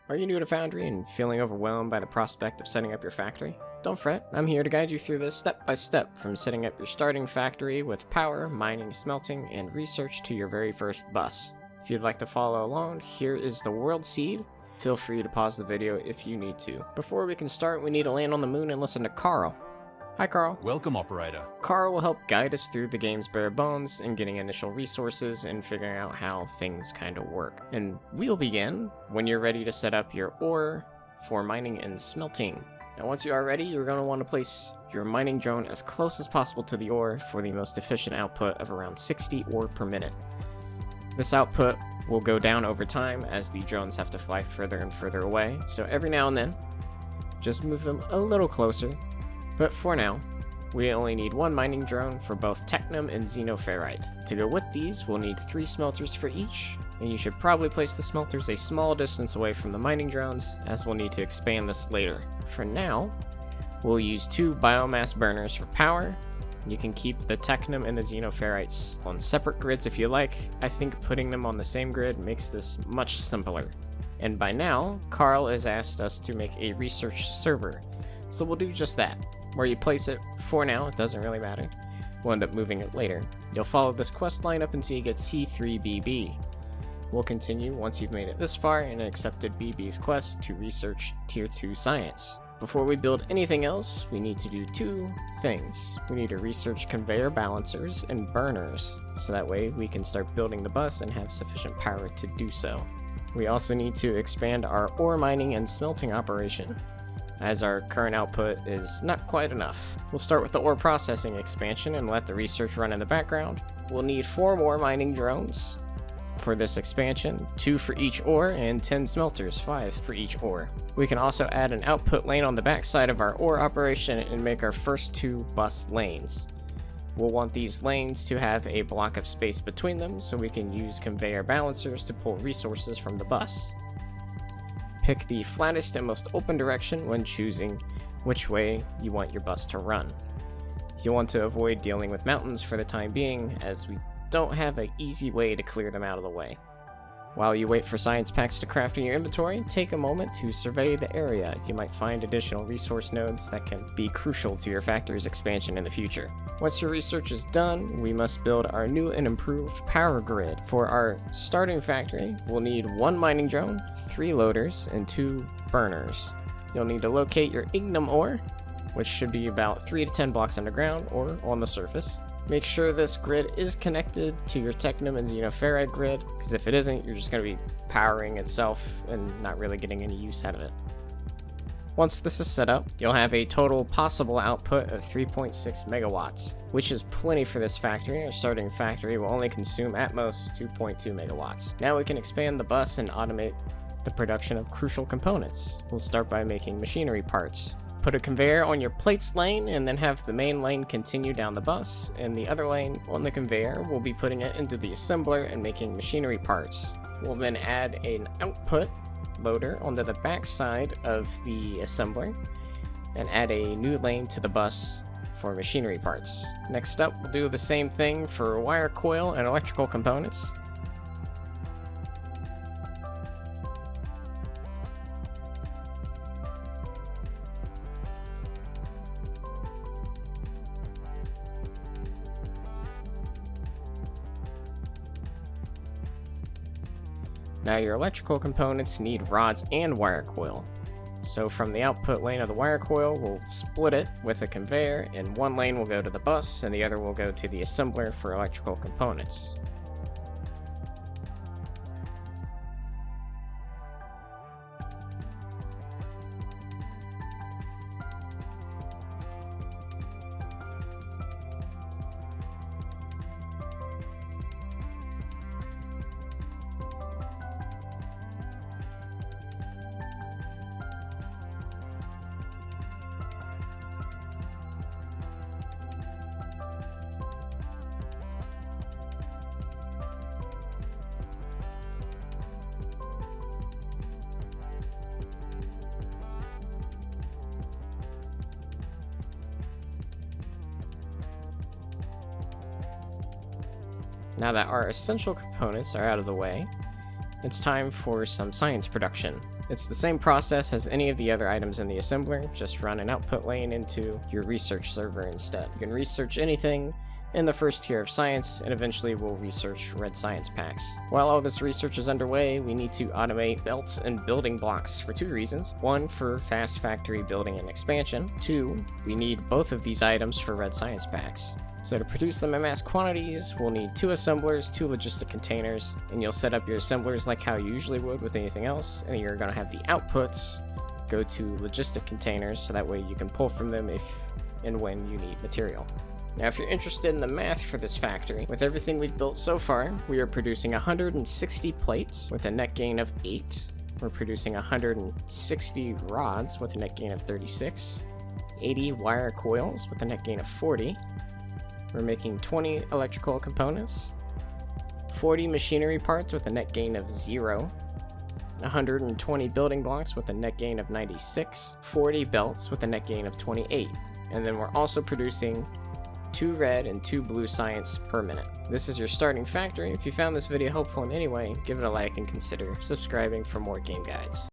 Are you new to Foundry and feeling overwhelmed by the prospect of setting up your factory? Don't fret, I'm here to guide you through this step by step from setting up your starting factory with power, mining, smelting, and research to your very first bus. If you'd like to follow along, here is the world seed. Feel free to pause the video if you need to. Before we can start, we need to land on the moon and listen to Carl. Hi Carl. Welcome, operator. Carl will help guide us through the game's bare bones and getting initial resources and figuring out how things kind of work. And we'll begin when you're ready to set up your ore for mining and smelting. Now once you are ready, you're going to want to place your mining drone as close as possible to the ore for the most efficient output of around 60 ore per minute. This output will go down over time as the drones have to fly further and further away, so every now and then, just move them a little closer. But for now, we only need one mining drone for both Technum and Xenoferrite. To go with these, we'll need 3 smelters for each, and you should probably place the smelters a small distance away from the mining drones, as we'll need to expand this later. For now, we'll use 2 biomass burners for power. You can keep the Technum and the Xenoferrites on separate grids if you like. I think putting them on the same grid makes this much simpler. And by now, Carl has asked us to make a research server, so we'll do just that. Where you place it, for now, it doesn't really matter. We'll end up moving it later. You'll follow this quest line up until you get C3BB. We'll continue once you've made it this far and accepted BB's quest to research Tier 2 science. Before we build anything else, we need to do 2 things. We need to research conveyor balancers and burners, so that way we can start building the bus and have sufficient power to do so. We also need to expand our ore mining and smelting operation, as our current output is not quite enough. We'll start with the ore processing expansion and let the research run in the background. We'll need 4 more mining drones for this expansion, 2 for each ore, and 10 smelters, 5 for each ore. We can also add an output lane on the backside of our ore operation and make our first 2 bus lanes. We'll want these lanes to have a block of space between them so we can use conveyor balancers to pull resources from the bus. Pick the flattest and most open direction when choosing which way you want your bus to run. You'll want to avoid dealing with mountains for the time being, as we don't have an easy way to clear them out of the way. While you wait for science packs to craft in your inventory, take a moment to survey the area. You might find additional resource nodes that can be crucial to your factory's expansion in the future. Once your research is done, we must build our new and improved power grid. For our starting factory, we'll need 1 mining drone, 3 loaders, and 2 burners. You'll need to locate your ignum ore, which should be about 3 to 10 blocks underground or on the surface. Make sure this grid is connected to your Technum and Xenoferrite grid, because if it isn't, you're just going to be powering itself and not really getting any use out of it. Once this is set up, you'll have a total possible output of 3.6 megawatts, which is plenty for this factory. Our starting factory will only consume at most 2.2 megawatts. Now we can expand the bus and automate the production of crucial components. We'll start by making machinery parts. Put a conveyor on your plates lane and then have the main lane continue down the bus, and the other lane on the conveyor we'll be putting it into the assembler and making machinery parts. We'll then add an output loader onto the back side of the assembler and add a new lane to the bus for machinery parts. Next up, we'll do the same thing for wire coil and electrical components. Now your electrical components need rods and wire coil. So from the output lane of the wire coil, we'll split it with a conveyor, and 1 lane will go to the bus and the other will go to the assembler for electrical components. Now that our essential components are out of the way, it's time for some science production. It's the same process as any of the other items in the assembler, just run an output lane into your research server instead. You can research anything in the first tier of science, and eventually we'll research red science packs. While all this research is underway, we need to automate belts and building blocks for 2 reasons. 1, for fast factory building and expansion. 2, we need both of these items for red science packs. So to produce them in mass quantities, we'll need 2 assemblers, 2 logistic containers, and you'll set up your assemblers like how you usually would with anything else, and you're going to have the outputs go to logistic containers, so that way you can pull from them if and when you need material. Now, if you're interested in the math for this factory, with everything we've built so far, we are producing 160 plates with a net gain of 8. We're producing 160 rods with a net gain of 36. 80 wire coils with a net gain of 40. We're making 20 electrical components. 40 machinery parts with a net gain of 0. 120 building blocks with a net gain of 96. 40 belts with a net gain of 28. And then we're also producing 2 red and 2 blue science per minute. This is your starting factory. If you found this video helpful in any way, give it a like and consider subscribing for more game guides.